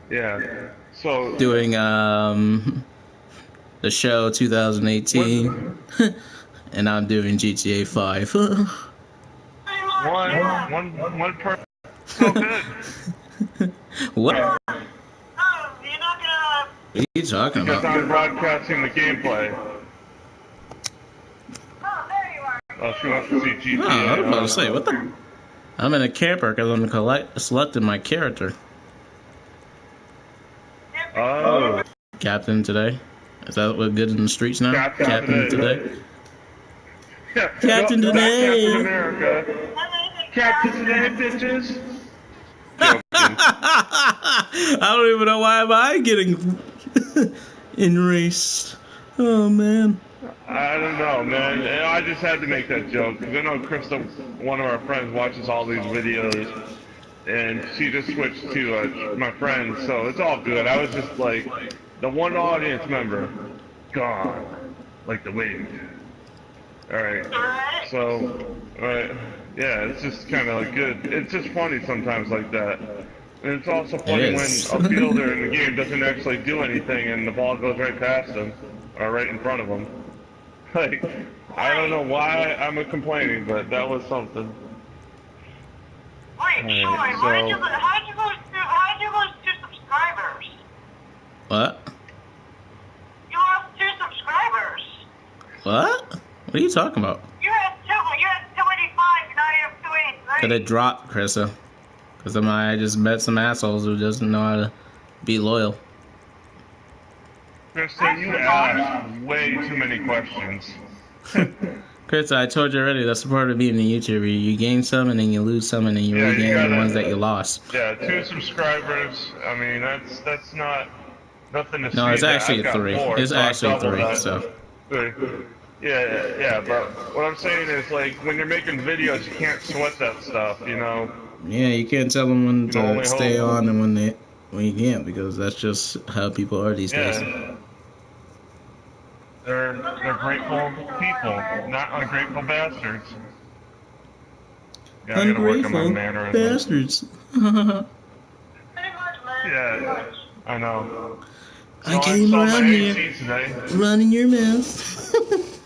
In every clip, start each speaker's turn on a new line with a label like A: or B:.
A: Yeah. So
B: Doing the show 2018, and I'm doing GTA 5.
A: one person. So good.
B: What?
A: Yeah.
B: What are you talking
A: Because
B: about?
A: I'm broadcasting the gameplay. Oh, she wants to see GTA.
B: No, I was about to say, what the? I'm in a camper because I'm selecting my character.
A: Oh.
B: Captain today. Is that what good in the streets now?
A: Captain
B: today.
A: Yeah.
B: Captain
A: No,
B: today.
A: not Captain America. Captain today, bitches. Joking.
B: I don't even know why am I getting enraged. Oh man.
A: I don't know, man. I just had to make that joke because I know Krista, one of our friends, watches all these videos, and she just switched to my friend, so it's all good. I was just like the one audience member gone, like the wind. All right, so yeah, it's just kind of like good. It's just funny sometimes like that. And it's also funny when a fielder in the game doesn't actually do anything and the ball goes right past him, or right in front of him. Like, I don't know why I'm complaining, but that was something.
C: Wait, Troy, how'd you lose 2 subscribers?
B: What?
C: You lost 2 subscribers.
B: What? What are you talking about?
C: You had 285, now you have 283.
B: Could it drop, Krista? Because I just met some assholes who doesn't know how to be loyal.
A: Krista, you asked way too many questions.
B: Krista, I told you already, that's the part of being a YouTuber. You gain some and then you lose some and then you regain the ones that you lost.
A: Yeah, 2 subscribers. I mean, that's not nothing to see.
B: No, it's actually
A: I've got
B: 3.
A: 4,
B: It's
A: so I
B: actually
A: doubled
B: 3,
A: that.
B: so.
A: Yeah, but what I'm saying is, like, when you're making videos, you can't sweat that stuff, you know?
B: Yeah, you can't tell them when to stay
A: hope.
B: on and when you can't, because that's just how people are these days.
A: They're grateful people, not ungrateful bastards. Yeah, I gotta work on my mannerisms.
B: bastards.
A: Yeah, I know. So
B: I came around here
A: today.
B: running your mouth.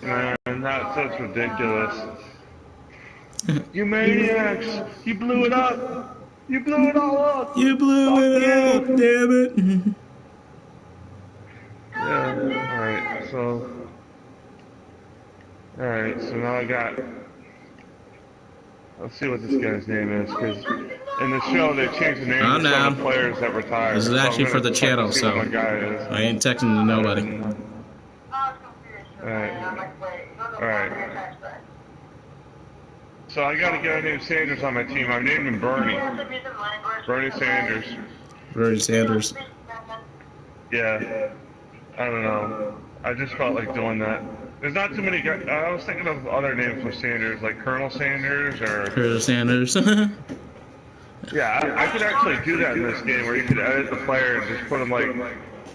A: Man, that's ridiculous. You maniacs! You blew it up! You blew it all up!
B: You blew it up, damn it!
A: Yeah, alright, so now I got... Let's see what this guy's name is, because in the show they changed the name of some of the players that retired.
B: This is actually for the channel, so I ain't texting to nobody.
A: Alright. So I got a guy named Sanders on my team. I've named him Bernie. Bernie Sanders.
B: Bernie Sanders.
A: Yeah. I don't know. I just felt like doing that. There's not too many guys. I was thinking of other names for Sanders, like Colonel Sanders or...
B: Colonel Sanders.
A: Yeah, I could actually do that in this game where you could edit the player and just put them like...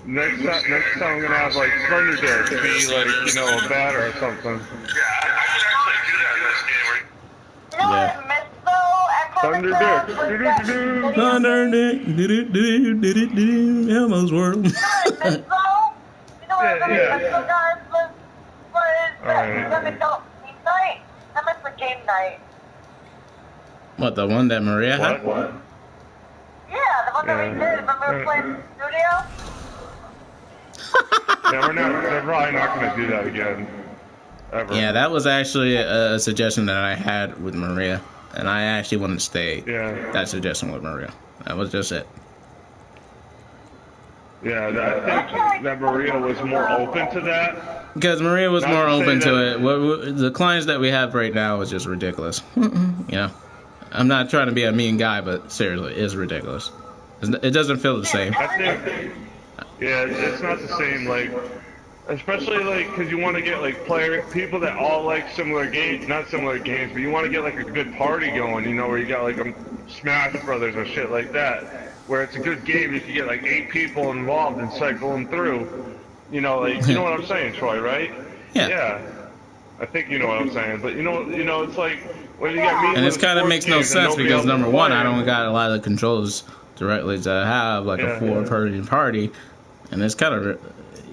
A: Next time I'm going to have like Thunder Dick be like, you know, a batter or something. Yeah, I could actually do that in this game where... Thunder Dick.
B: Thunder Dick. Elmo's World. What, the one that Maria had?
A: What?
C: Yeah, the one that we did. Remember we played in the studio?
A: Yeah, they're probably not going to do that again. Ever.
B: Yeah, that was actually a suggestion that I had with Maria. And I actually wanted to stay that suggestion with Maria. That was just it.
A: Yeah, I think that Maria was more open to that.
B: Because Maria was more open to it. The clients that we have right now is just ridiculous. Yeah. I'm not trying to be a mean guy, but seriously, it's ridiculous. It doesn't feel the same.
A: I think, yeah, it's not the same, like, especially, like, because you want to get, like, people that all like similar games, not similar games, but you want to get, like, a good party going, you know, where you got, like, a Smash Brothers or shit like that, where it's a good game, you can get, like, 8 people involved and cycle them through, you know, like, you know what I'm saying, Troy, right?
B: Yeah.
A: I think you know what I'm saying, but you know, it's like, when you got me
B: and this kind of makes no sense because, number one, I don't got a lot of controllers to directly to have like a 4-person party, and it's kind of,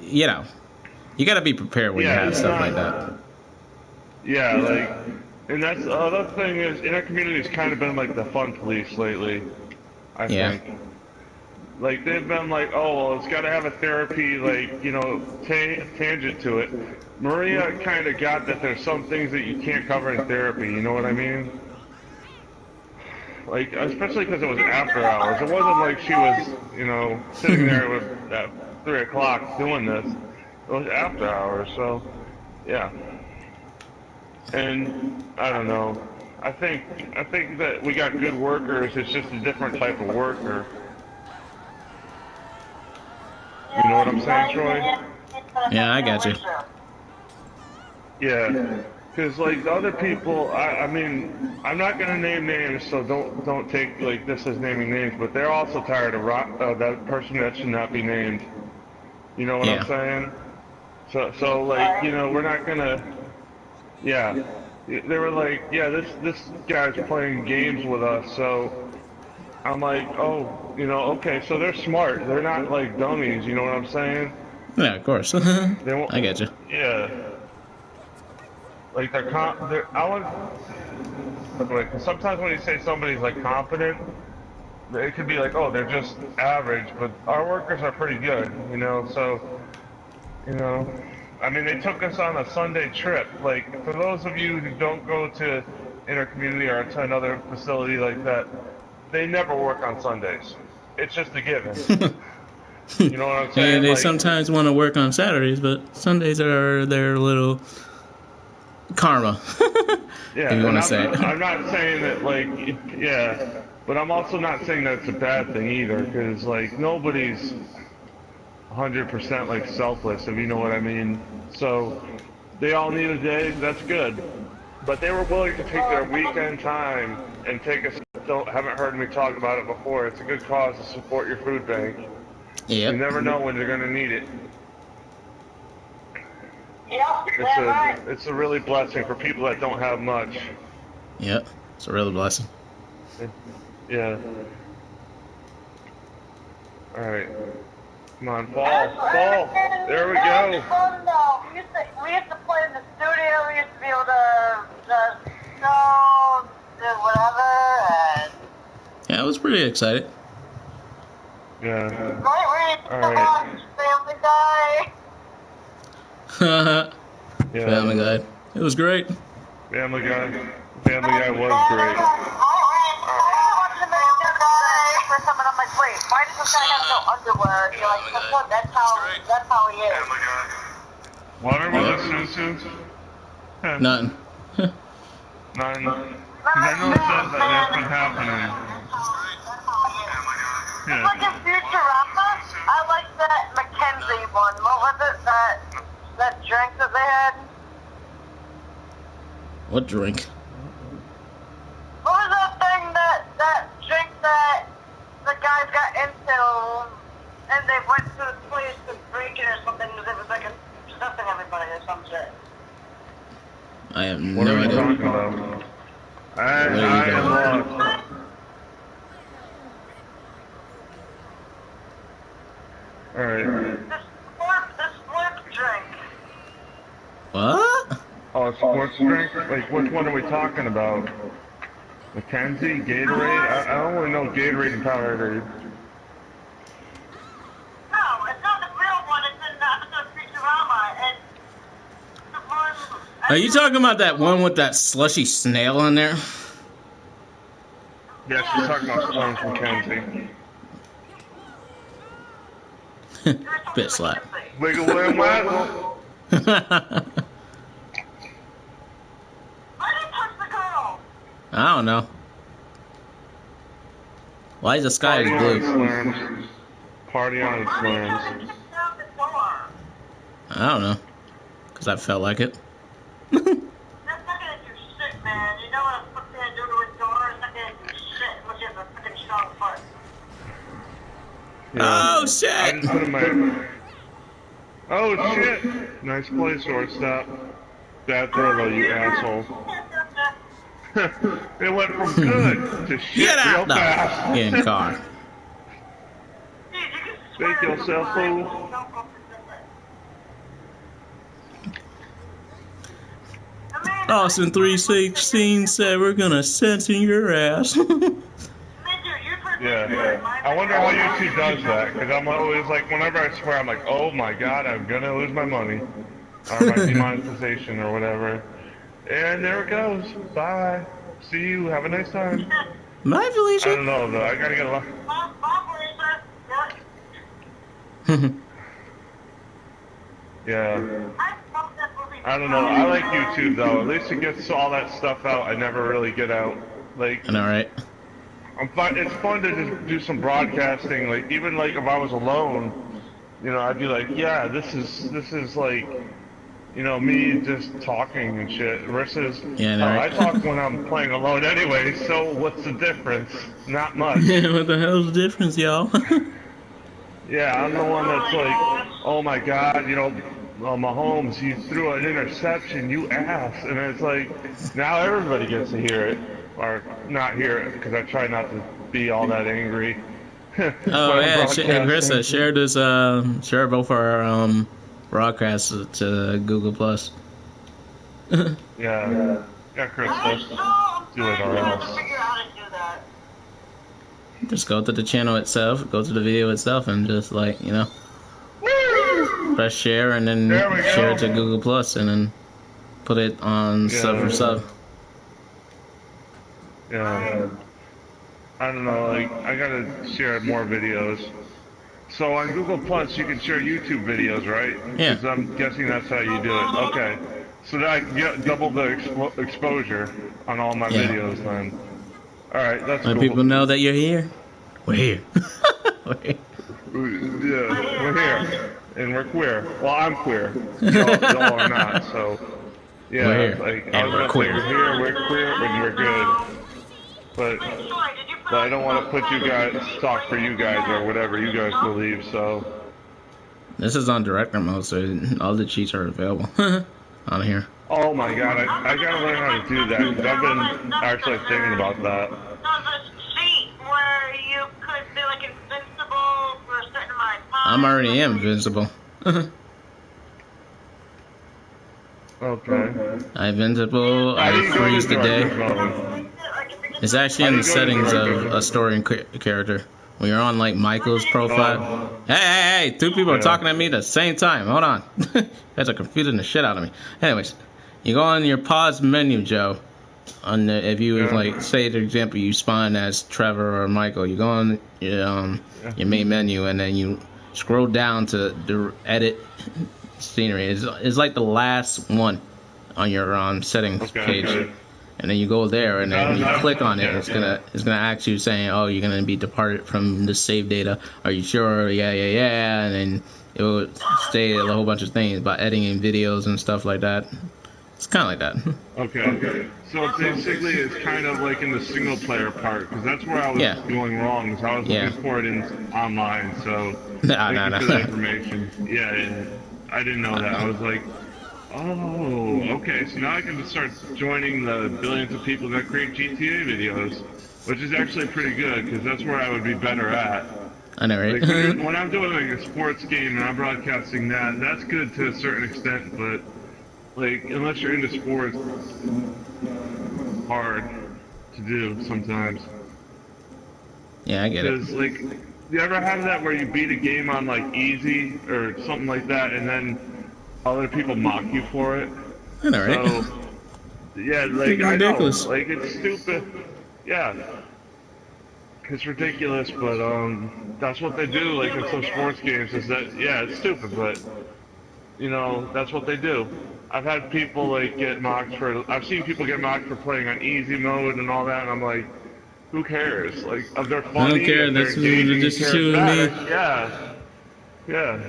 B: you know, you got to be prepared when you have stuff like that.
A: Yeah, like, and that's the other thing is, in our community's kind of been like the fun police lately, I think. Like, they've been like, oh, well, it's got to have a therapy, like, you know, tangent to it. Maria kind of got that there's some things that you can't cover in therapy, you know what I mean? Like, especially because it was after hours. It wasn't like she was, you know, sitting there at 3 o'clock doing this. It was after hours, so, yeah. And, I don't know. I think that we got good workers, it's just a different type of worker. You know what I'm saying, Troy?
B: Yeah, I got you.
A: Yeah, because like the other people, I mean, I'm not gonna name names, so don't take like this as naming names, but they're also tired of that person that should not be named. You know what I'm saying? So like, you know, we're not gonna. Yeah, they were like, yeah, this guy's playing games with us, so. I'm like, oh, you know, okay, so they're smart. They're not like dummies, you know what I'm saying?
B: Yeah, of course.
A: They won't,
B: I get you.
A: Yeah. Like like, sometimes when you say somebody's like competent, it could be like, oh, they're just average, but our workers are pretty good, you know, so, you know, I mean, they took us on a Sunday trip. Like, for those of you who don't go to intercommunity or to another facility like that, they never work on Sundays. It's just a given. You know what I'm saying?
B: And they
A: like,
B: sometimes want to work on Saturdays, but Sundays are their little karma.
A: yeah,
B: if you want to say.
A: I'm not saying that, like, yeah, but I'm also not saying that it's a bad thing either, because, like, nobody's 100% like selfless, if you know what I mean. So they all need a day. That's good. But they were willing to take their weekend time and take us. Haven't heard me talk about it before. It's a good cause to support your food bank.
B: Yep.
A: You never know when you're going to need it. It's a really blessing for people that don't have much.
B: Yep, it's a real blessing.
A: Yeah. All right. Come on, fall. There we go.
C: Fun, though. We used to play in the studio. We used to be able to just do whatever. And
B: Yeah, I was pretty excited.
A: Yeah.
C: we used to watch Family Guy.
A: Yeah.
B: Family Guy. It was great.
A: Family Guy was great.
C: I'm like, wait, why does this guy have no underwear? You're like, that's how he is.
A: Water with us soon?
B: None.
A: None. Because I know that's been happening.
C: It's like in Futurama, I like that Mackenzie one. What was it? That drink that they had?
B: What drink?
C: What was that thing that drink that the guys got into and they went to the place to drink it or something because it was like disgusting everybody or some shit.
B: I have
A: What
B: no
A: are you
B: idea.
A: talking about? I am lost. Alright.
C: The sport drink.
B: What?
A: Oh, sports drink? Like, which one are we talking about? Mackenzie? Gatorade? I don't really know Gatorade and Powerade.
C: No, it's not the real one. It's in the episode of Futurama. It's the one.
B: Are you talking about that one with that slushy snail in there?
A: Yeah, she's talking about Storms Mackenzie.
B: Bit slap.
A: Wiggle and waggle.
C: I didn't touch the girl.
B: I don't know. Why is the sky blue?
A: Slurms. Party on slurms.
B: I don't know. Because I felt like it.
C: That's not gonna do shit, man. You know what I'm supposed to do to a door? It's not gonna do shit unless you have a freaking strong foot.
B: Oh,
A: I
B: shit!
A: just put in my... Oh, shit! Nice play, shortstop. Bad throw, though, you asshole. It went from good to shit
B: Get
A: real
B: out now!
A: fast.
B: Get in the car.
A: Make yourself fool.
B: Austin 316 said we're gonna censor your ass.
A: Yeah. I wonder how YouTube does that, because I'm always like, whenever I swear, I'm like, oh my god, I'm gonna lose my money. Or my demonetization or whatever. And there it goes. Bye. See you. Have a nice time.
B: My Felicia.
A: I don't know, though. I gotta get a lot. Yeah. I don't know. I like YouTube, though. At least it gets all that stuff out I never really get out. Like,
B: I know, right?
A: it's fun to just do some broadcasting. Like, even like if I was alone, you know, I'd be like, yeah, this is like, you know, me just talking and shit. Versus,
B: yeah, no, right?
A: I talk when I'm playing alone anyway. So what's the difference? Not much.
B: What the hell's the difference, y'all?
A: Yeah, I'm the one that's like, oh my god, you know, Mahomes, he threw an interception, you ass. And it's like, now everybody gets to hear it. Or not hear it, because I try not to be all that angry.
B: Oh, yeah, Krista, share this, share both our, broadcasts to Google+.
A: Yeah, Krista, do it or else.
B: Just go to the channel itself, go to the video itself, and just like, you know, press share and then share it to Google+, and then put it on sub for sub.
A: Yeah. I don't know, like, I gotta share more videos. So on Google Plus, you can share YouTube videos, right?
B: Yeah.
A: Because I'm guessing that's how you do it. Okay. So that I can get double the exposure on all my videos then. Alright, that's cool.
B: Let people know that you're here. We're here. We're here.
A: Yeah, we're here. And we're queer. Well, I'm queer. Y'all are not, so... Yeah,
B: we're here.
A: Like,
B: And
A: I was
B: we're
A: gonna
B: queer.
A: say, we're queer, and we're good. But I don't want to put you guys, talk for you guys or whatever you guys believe, so.
B: This is on director mode, so all the cheats are available on here.
A: Oh my god, I gotta learn how to do that, because I've been actually thinking about that.
C: There's a cheat where you could be like invincible for a certain amount of time.
B: I'm already invincible.
A: Okay.
B: I'm invincible, I freeze the day. It's actually in the settings of a story and character. When you're on like Michael's profile. Hey, two people are talking at me at the same time. Hold on. You guys are confusing the shit out of me. Anyways, you go on your pause menu, Joe. On the, if you like say, for example, you spawn as Trevor or Michael, you go on your main menu and then you scroll down to the edit scenery. It's like the last one on your settings page. And then you go there, and then when you click on it, it's gonna ask you saying, "Oh, you're gonna be departed from the save data. Are you sure? Yeah." And then it will say a whole bunch of things about editing videos and stuff like that. It's kind of like that.
A: Okay. So basically, it's kind of like in the single player part, because that's where I was going wrong. Is I was looking for it in online. So thank you for the information. Yeah, I didn't know that. I was like. Oh, okay, so now I can just start joining the billions of people that create GTA videos, which is actually pretty good, because that's where I would be better at.
B: I know, right?
A: Like, when I'm doing like a sports game and I'm broadcasting that's good to a certain extent, but, like, unless you're into sports, it's hard to do sometimes.
B: Yeah, I get it.
A: Because, like, you ever have that where you beat a game on, like, easy or something like that, and then other people mock you for it?
B: I know, right?
A: So, yeah, like, I know, like, it's stupid. Yeah. It's ridiculous, but, that's what they do, like, in some sports games, is that, yeah, it's stupid, but, you know, that's what they do. I've had people, like, I've seen people get mocked for playing on easy mode and all that, and I'm like, who cares? Like, if they're funny,
B: I don't care, that's just me.
A: Yeah.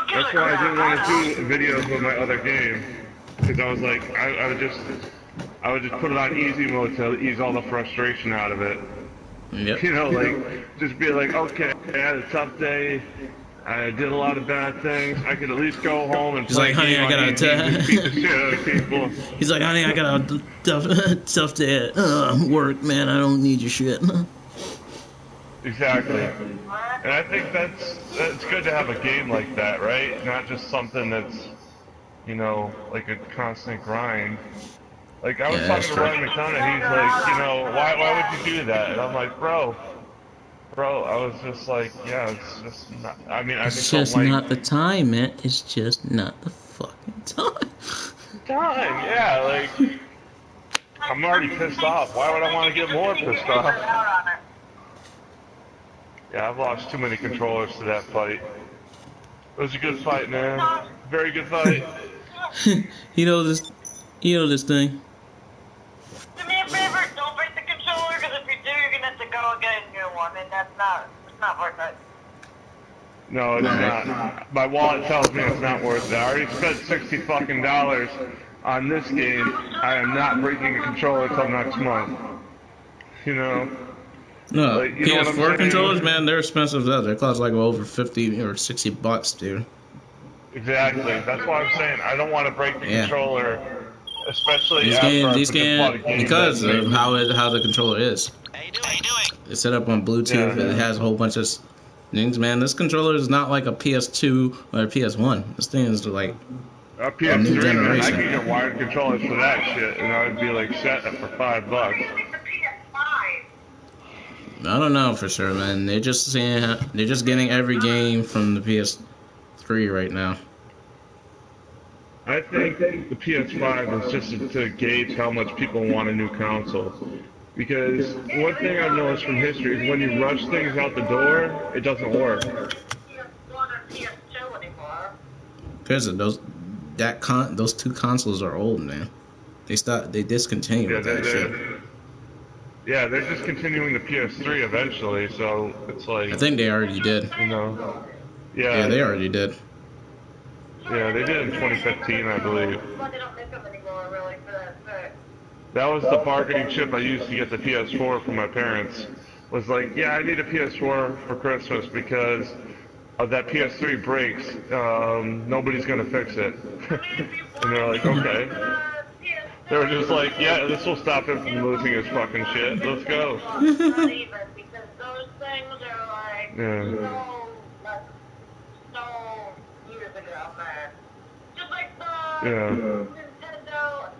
A: That's why I didn't want to do videos with my other game, because I was like, I would just put it on easy mode to ease all the frustration out of it.
B: Yep.
A: You know, like, just be like, okay, I had a tough day, I did a lot of bad things, I could at least go home and play a game on easy and beat the shit out of people.
B: He's like, honey, I got a tough day at work, man, I don't need your shit.
A: Exactly. And I think that's good to have a game like that, right? Not just something that's, you know, like a constant grind. Like, I was
B: Yeah, that's
A: talking to
B: true.
A: Ryan McDonough, he's like, you know, why would you do that? And I'm like, bro, I was just like, yeah, it's just not, I mean, I
B: It's
A: just don't
B: just
A: like
B: not the time, man. It's just not the fucking time.
A: time, yeah, like, I'm already pissed off. Why would I want to get more pissed off? Yeah, I've lost too many controllers to that fight. It was a good fight, man. Very good fight.
B: you know this. You know this thing.
C: Do me a favor, don't break the controller, because if you do, you're gonna have to go and get a new one, and it's not worth it.
A: No, it's not. My wallet tells me it's not worth it. I already spent $60 fucking on this game. I am not breaking a controller until next month. You know?
B: No,
A: Like, you know what I'm
B: PS4
A: saying?
B: controllers, man, they're expensive. They cost like over 50 or $60, dude.
A: Exactly. That's why I'm saying I don't want to break the controller, especially
B: These
A: after
B: games,
A: I
B: these
A: bought a
B: games,
A: game
B: because
A: that
B: of how the controller is.
D: How you doing?
B: It's set up on Bluetooth.
A: Yeah.
B: It has a whole bunch of things, man. This controller is not like a PS2 or a PS1. This thing is like
A: a
B: a
A: PS3,
B: new
A: man, I
B: generation.
A: could get wired controllers for that shit, and I would be like set for $5.
B: I don't know for sure, man. They're just getting every game from the PS3 right now.
A: I think the PS5 is just to gauge how much people want a new console. Because one thing I've noticed from history is when you rush things out the door, it doesn't work.
B: Because those two consoles are old, man. They discontinued with that shit.
A: Yeah, they're just continuing the PS3 eventually, so it's like...
B: I think they already did.
A: You know?
B: Yeah, they already did.
A: Yeah, they did in 2015, I believe. That was the bargaining chip I used to get the PS4 from my parents. Was like, yeah, I need a PS4 for Christmas because if that PS3 breaks, nobody's gonna fix it. And they're like, okay. They were just like, yeah, this will stop him from losing his fucking shit. Let's go.
C: Not even, because those things are like, so years ago, man. Just like the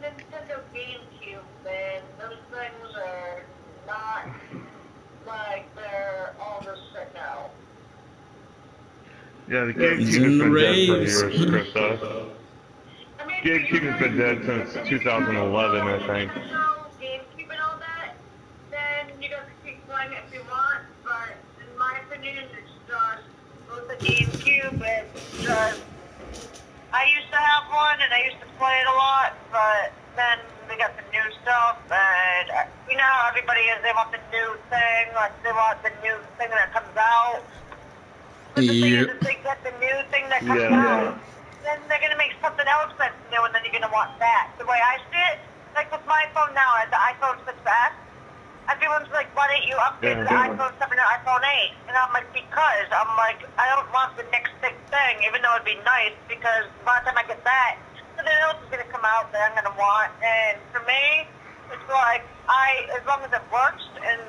C: Nintendo GameCube, man. Those things are not like they're all this shit now.
A: Yeah, the GameCube has been dead for years, Krista. GameCube has been dead since 2011, I think.
C: GameCube and all that, then you guys can keep playing it if you want, but in my opinion, it's just with the GameCube, it's just, I used to have one and I used to play it a lot, but then we got the new stuff, and you know how everybody is, they want the new thing, like they want the new thing that comes out. But the thing is, if they get the new thing that comes out, then they're going to make something else that's new, and then you're going to want that. The way I see it, like with my phone now, the iPhone 6S, everyone's like, why don't you upgrade the iPhone 7 to iPhone 8? And I'm like, because I'm like, I don't want the next big thing, even though it'd be nice, because by the time I get that, something else is going to come out that I'm going to want. And for me, it's like, as long as it works, and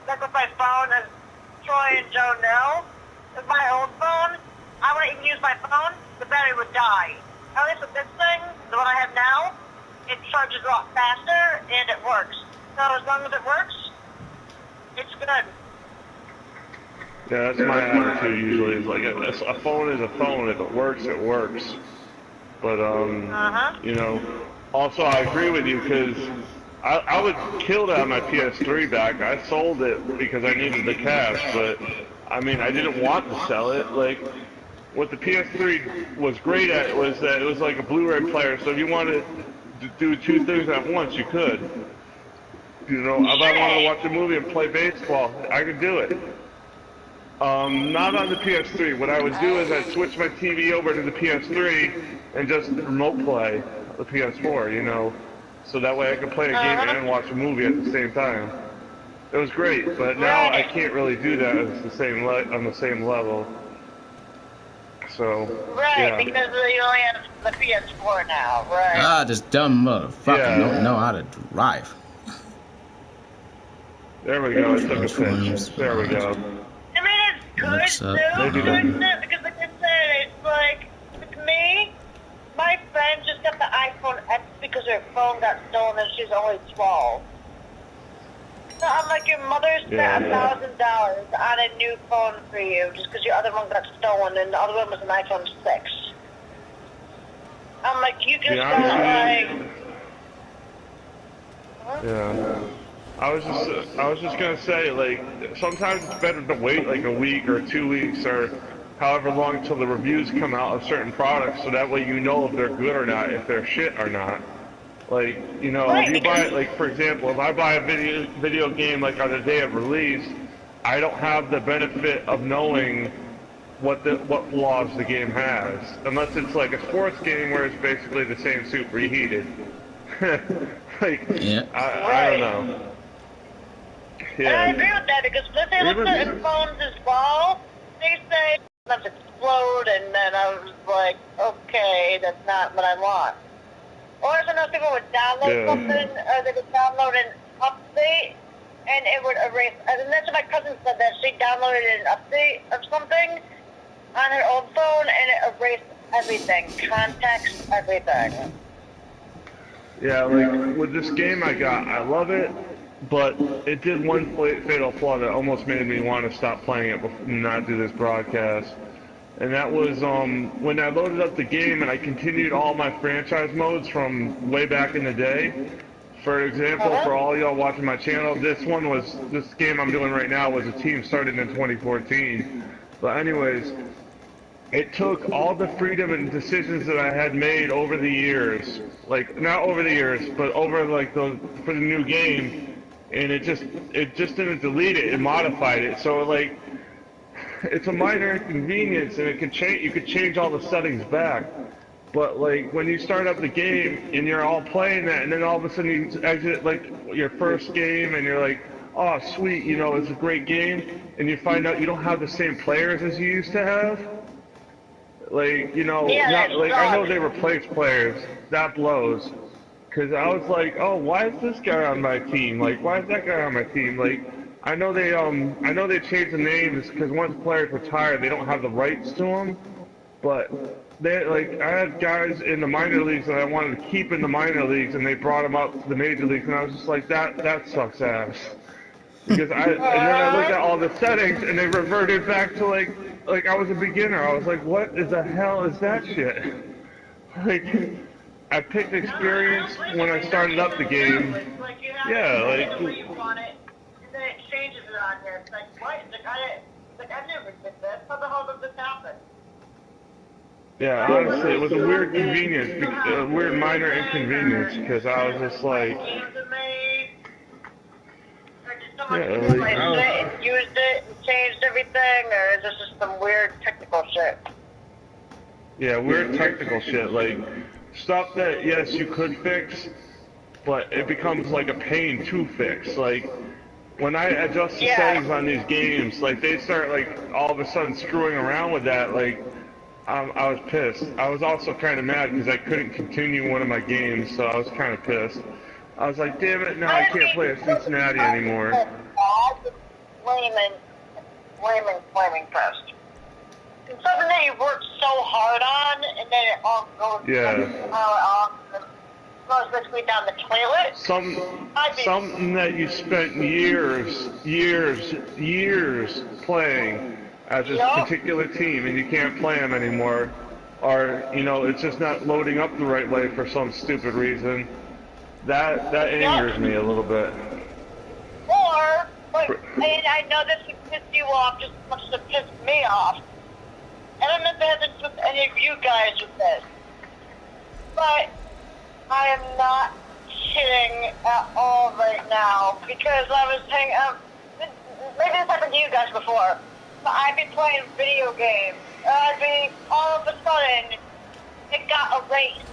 C: like with my phone, as Troy and Joe know, with my old phone, I wouldn't even use my phone, the battery would die. At least with this thing, the one I have now, it charges a lot faster, and it works. So as long as it works, it's good.
A: Yeah, that's my attitude usually. It's like, a phone is a phone. If it works, it works. But, you know, also I agree with you, because I would kill to have my PS3 back. I sold it because I needed the cash, but, I mean, I didn't want to sell it. Like, what the PS3 was great at was that it was like a Blu-ray player, so if you wanted to do two things at once, you could. You know, if I wanted to watch a movie and play baseball, I could do it. Not on the PS3. What I would do is I'd switch my TV over to the PS3 and just remote play the PS4, you know, so that way I could play a game and watch a movie at the same time. It was great, but now I can't really do that on the same level. So,
C: because you only have the PS4 now, right?
B: Ah, this dumb motherfucker don't know how to drive.
A: There we go. It took a
B: Transforms,
A: pitch. There we go.
C: I mean, it's good
B: Looks
C: too,
B: up.
C: because like I said, it's like, with me, my friend just got the iPhone X because her phone got stolen and she's only 12. So I'm like, your mother spent $1,000 on a new phone for you just because your other one got stolen and the other one was an iPhone 6. I'm like, you just got like...
A: Yeah. I was just gonna say, like, sometimes it's better to wait like a week or 2 weeks or however long until the reviews come out of certain products, so that way you know if they're good or not, if they're shit or not. Like, you know, if you buy, like, for example, if I buy a video game like on the day of release, I don't have the benefit of knowing what flaws the game has, unless it's like a sports game where it's basically the same suit reheated. Like,
B: Yeah.
A: I don't know.
C: Yeah. And I agree with that because when they look at phones as well, they say sometimes explode, and then I was like, okay, that's not what I want. Or sometimes people would download something, or they would download an update, and it would erase. And that's what my cousin said, that she downloaded an update of something on her old phone, and it erased everything, context, everything.
A: Yeah, like with this game I got, I love it, but it did one fatal flaw that almost made me want to stop playing it and not do this broadcast. And that was when I loaded up the game and I continued all my franchise modes from way back in the day. For example, for all y'all watching my channel, this game I'm doing right now was a team started in 2014. But anyways, it took all the freedom and decisions that I had made over the years, like not over the years, but over like for the new game, and it just didn't delete it. It modified it. So like, it's a minor inconvenience, and it can change. You could change all the settings back. But like when you start up the game and you're all playing that, and then all of a sudden you exit like your first game, and you're like, oh sweet, you know, it's a great game, and you find out you don't have the same players as you used to have. Like, you know, not, like, I know they replaced players. That blows. Because I was like, oh, why is this guy on my team? Like, why is that guy on my team? Like, I know they changed the names because once players retire, they don't have the rights to them. But they, like, I had guys in the minor leagues that I wanted to keep in the minor leagues, and they brought them up to the major leagues, and I was just like, that sucks ass. Because and then I looked at all the settings, and they reverted back to like I was a beginner. I was like, what the hell is that shit? Like, I picked experience when I started up the game. Yeah, like.
C: You want it, and then it changes it on here. It's like, what? I never did this. How the hell did this happen?
A: Yeah, honestly, it was a weird convenience, a weird minor inconvenience, because I was just like.
C: And used it and changed everything, or is this just some weird technical shit?
A: Yeah, weird technical shit, like stuff that yes you could fix, but it becomes like a pain to fix. Like when I adjust the settings on these games, like they start like all of a sudden screwing around with that. Like I was pissed. I was also kind of mad because I couldn't continue one of my games, so I was kind of pissed. I was like, damn it, now I can't play at Cincinnati anymore.
C: Flaming pissed. It's something that you worked so hard on, and then it all goes basically down the toilet.
A: Something that you spent years playing as this particular team, and you can't play them anymore. Or, you know, it's just not loading up the right way for some stupid reason. That angers me a little bit.
C: Or, and I know this would piss you off just as much as it pissed me off. And I'm not having with any of you guys with this. But I am not kidding at all right now, because I was hanging out. Maybe this happened to you guys before. But I'd be playing video games, and I'd be all of a sudden it got erased.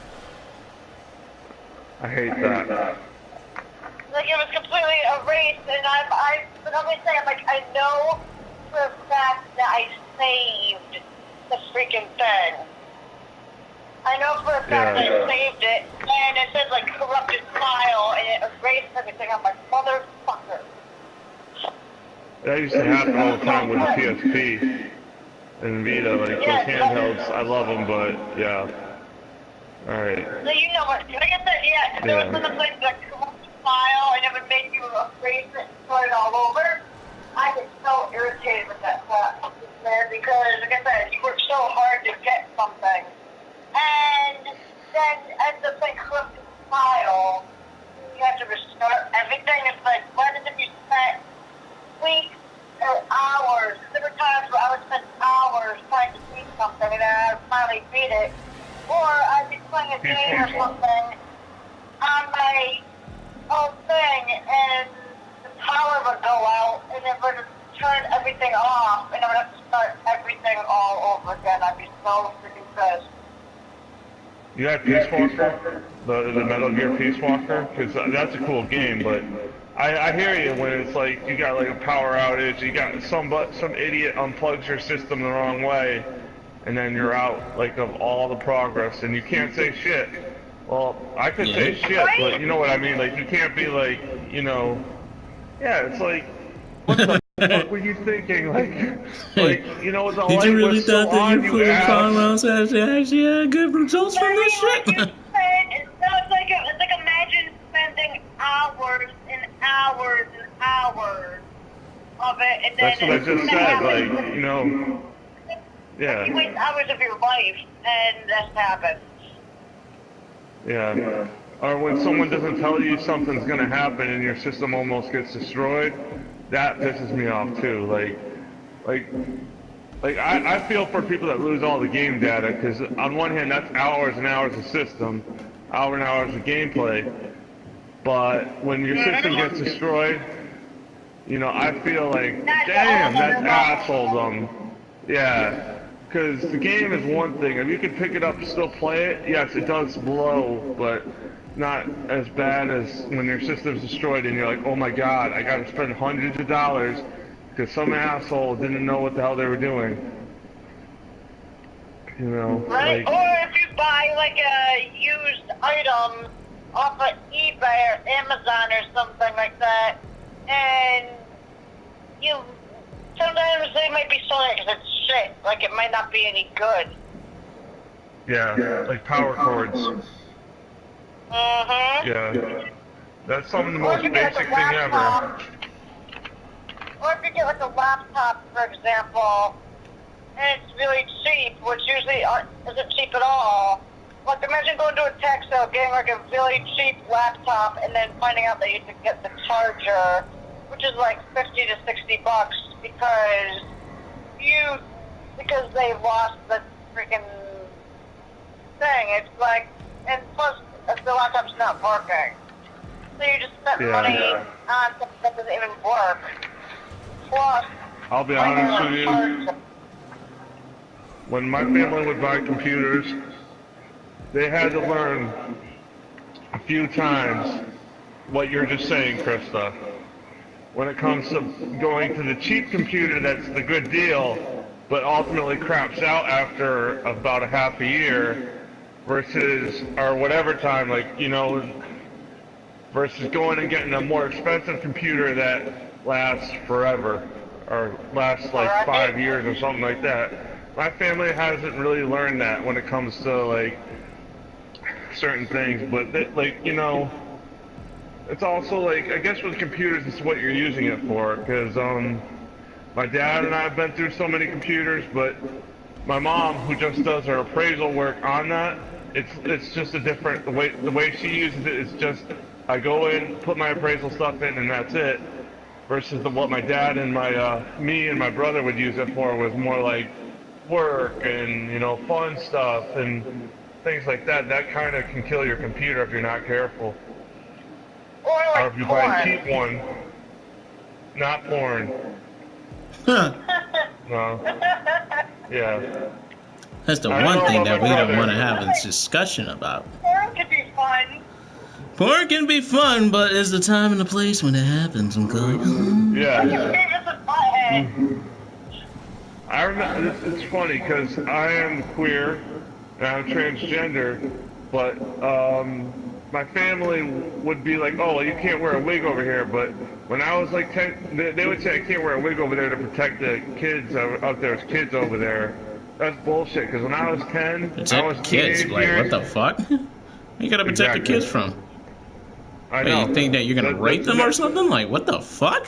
A: I hate that.
C: Like, it was completely erased, and I know for a fact that I saved the freaking thing. I know for a fact that I saved it, and it says, like, corrupted file, and it erased everything. I'm like, motherfucker.
A: That used to happen all the time with the PSP and Vita. Like those handhelds, I love them, but yeah. All right.
C: So you know what? Like I said, yeah. If there was some place that cool file and it would make you erase it and start it all over, I get so irritated with that stuff, man. Because like I said, you work so hard to get something, and then ends up being corrupted file. You have to restart everything. It's like, why did you spend weeks or hours? There were times where I would spend hours trying to beat something, and then I would finally beat it. Or I'd be playing a game or something on my own thing, and the power would go out, and it would turn everything off, and I would have to start everything all over again. I'd be so freaking pissed.
A: You got Peace Walker? The Metal Gear Peace Walker? Because that's a cool game, but I hear you when it's like you got like a power outage, you got some idiot unplugs your system the wrong way, and then you're out like of all the progress, and you can't say shit. Well, I could say shit, but you know what I mean? Like you can't be like, you know, yeah, it's like, what the fuck were you thinking? Like you know, the light
B: really
A: was still on, you ass.
B: Actually had good results from this shit?
C: It's like imagine spending hours and hours and hours of it, and then
A: that's what I just said. Like, you know, yeah.
C: You waste hours of your life, and that happens.
A: Yeah. Or when someone doesn't tell you something's gonna happen and your system almost gets destroyed, that pisses me off too. Like I feel for people that lose all the game data, because on one hand that's hours and hours of system, hours and hours of gameplay, but when your system gets destroyed, you know, I feel like, damn, that's assholedom. Yeah. Because the game is one thing. If you can pick it up and still play it, yes, it does blow, but not as bad as when your system's destroyed and you're like, oh my god, I gotta spend hundreds of dollars because some asshole didn't know what the hell they were doing. You know?
C: Right?
A: Like,
C: or if you buy like a used item off of eBay or Amazon or something like that, and you... Sometimes they might be selling it because it's shit. Like, it might not be any good.
A: yeah, like power cords.
C: Mm-hmm.
A: Yeah. That's some of the most basic thing ever.
C: Or if you get like a laptop, for example, and it's really cheap, which usually isn't cheap at all. Like, imagine going to a tech sale, getting like a really cheap laptop, and then finding out that you have to get the charger, which is like $50 to $60 because they lost the freaking thing. It's like, and plus the laptop's not working, so you just spent money on something that doesn't even work. Plus,
A: I'll be honest with you. When my family would buy computers, they had to learn a few times what you're just saying, Krista. When it comes to going to the cheap computer that's the good deal, but ultimately craps out after about a half a year, versus, or whatever time, like, you know, versus going and getting a more expensive computer that lasts forever, or lasts like 5 years or something like that. My family hasn't really learned that when it comes to, like, certain things, but, like, you know, it's also like, I guess with computers, it's what you're using it for, because my dad and I have been through so many computers, but my mom, who just does her appraisal work on that, it's just a different, the way she uses it is just, I go in, put my appraisal stuff in, and that's it, versus what my dad and me and my brother would use it for was more like work and, you know, fun stuff and things like that. That kind of can kill your computer if you're not careful. Or if you buy a cheap one, not porn. No. Yeah.
B: That's the one thing that we don't want to have a discussion about.
C: Porn can be fun.
B: Porn can be fun, but is the time and the place when it happens, okay?
A: Yeah. I remember, it's funny, because I am queer, and I'm transgender, but, my family would be like, oh, well, you can't wear a wig over here. But when I was like 10, they would say I can't wear a wig over there to protect the kids out there's kids over there. That's bullshit. Because when I was 10, I was
B: kids.
A: teenage
B: Like,
A: years.
B: what the fuck? You gotta protect
A: Exactly.
B: the kids from.
A: I
B: Wait,
A: know.
B: you think that you're gonna rape them or something? Like, what the fuck?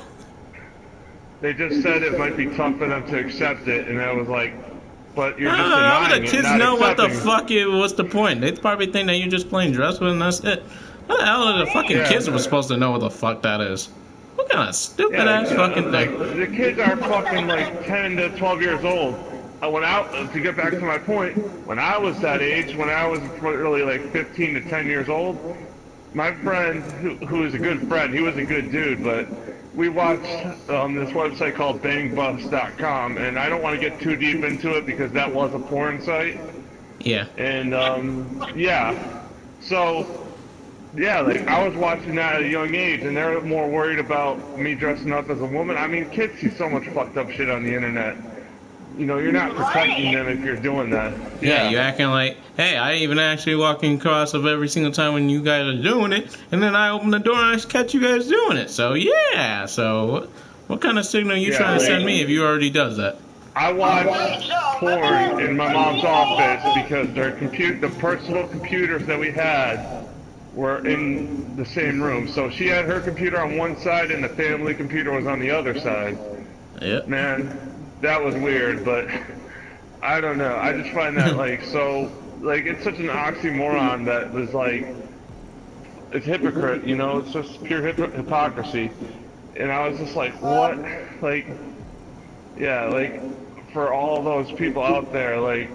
A: They just said it might be tough for them to accept it, and I was like, but you're just
B: How would
A: denying
B: the
A: it,
B: kids
A: not
B: know what the
A: accepting.
B: what's the point? They probably think that you're just playing dress with and that's it. How the hell are the fucking
A: Yeah.
B: kids were supposed to know what the fuck that is? What kind of stupid
A: Yeah,
B: ass fucking
A: like,
B: thing?
A: the kids are fucking like 10 to 12 years old. To get back to my point, when I was that age, when I was really like 15 to 10 years old, my friend, who is a good friend, he was a good dude, but we watched this website called bangbus.com, and I don't want to get too deep into it because that was a porn site.
B: Yeah.
A: And yeah, so yeah, like I was watching that at a young age, and they're more worried about me dressing up as a woman. I mean, kids see so much fucked up shit on the internet. You know, you're not protecting them if you're doing that.
B: Yeah, you're acting like, hey, I even actually walking across of every single time when you guys are doing it, and then I open the door and I catch you guys doing it. So yeah, so what kind of signal are you trying to send me if you already does that?
A: I watched porn in my mom's office because the personal computers that we had were in the same room. So she had her computer on one side and the family computer was on the other side.
B: Yep.
A: Man, that was weird, but I don't know. I just find that like so, like it's such an oxymoron that was like, it's hypocrite, you know, it's just pure hypocrisy. And I was just like, what? Like, yeah, like for all those people out there, like,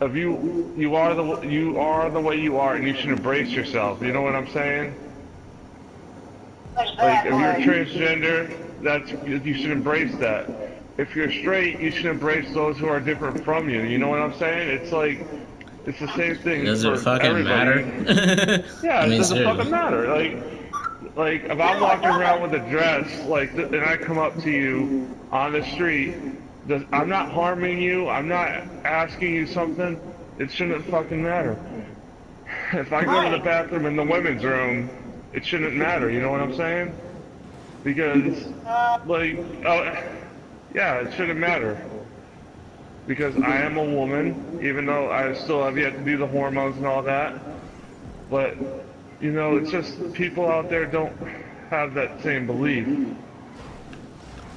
A: if you are the way you are, and you should embrace yourself. You know what I'm saying? Like, if you're transgender, you should embrace that. If you're straight, you should embrace those who are different from you. You know what I'm saying? It's like, it's the same thing.
B: Does it
A: for
B: fucking
A: everybody.
B: matter?
A: Yeah, it doesn't
B: seriously.
A: fucking matter. Like if I'm walking around with a dress, like, and I come up to you on the street, I'm not harming you. I'm not asking you something. It shouldn't fucking matter. If I go to the bathroom in the women's room, it shouldn't matter. You know what I'm saying? Because, like, yeah, it shouldn't matter. Because I am a woman, even though I still have yet to do the hormones and all that. But, you know, it's just people out there don't have that same belief.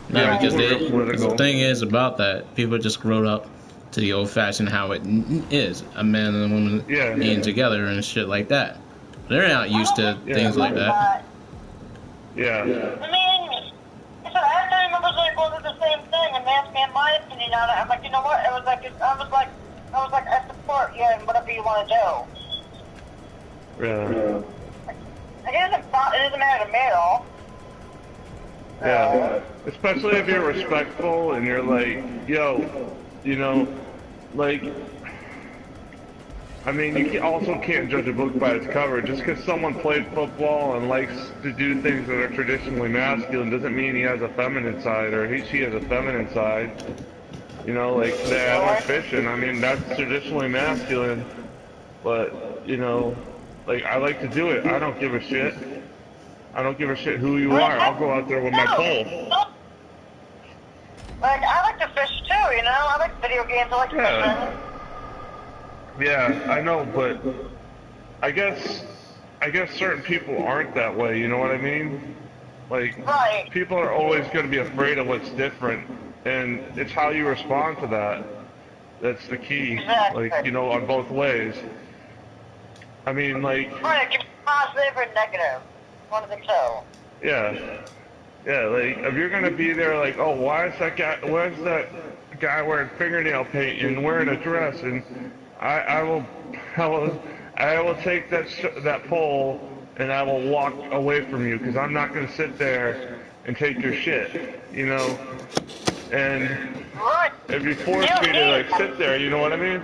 B: No, because the thing is about that, people just grew up to the old-fashioned how it is, a man and a woman being together and shit like that. They're not used to things like that.
C: I
A: Yeah.
C: mean, so I have family members that go through the same thing, and they ask me my opinion on it. I'm like, you know what? I was like, I support you in whatever you want to do.
A: Yeah.
C: It doesn't matter to me at all.
A: Yeah. Especially if you're respectful and you're like, yo, you know, like, I mean, you also can't judge a book by its cover. Just because someone played football and likes to do things that are traditionally masculine doesn't mean he has a feminine side or she has a feminine side. You know, like, I like fishing. I mean, that's traditionally masculine. But, you know, like, I like to do it. I don't give a shit. I don't give a shit who you are. I'll go out there with my pole.
C: Like, I like to fish too, you know? I like video games. I like fishing.
A: Yeah, I know, but I guess certain people aren't that way, you know what I mean? Like, people are always going to be afraid of what's different, and it's how you respond to that. That's the key, like, you know, on both ways. I mean, like...
C: Right, it can be positive or negative. One of the two.
A: Yeah. Yeah, like, if you're going to be there like, oh, why is that guy wearing fingernail paint and wearing a dress, and I will take that pole and I will walk away from you because I'm not going to sit there and take your shit, you know? And if you force me to, like, sit there, you know what I mean?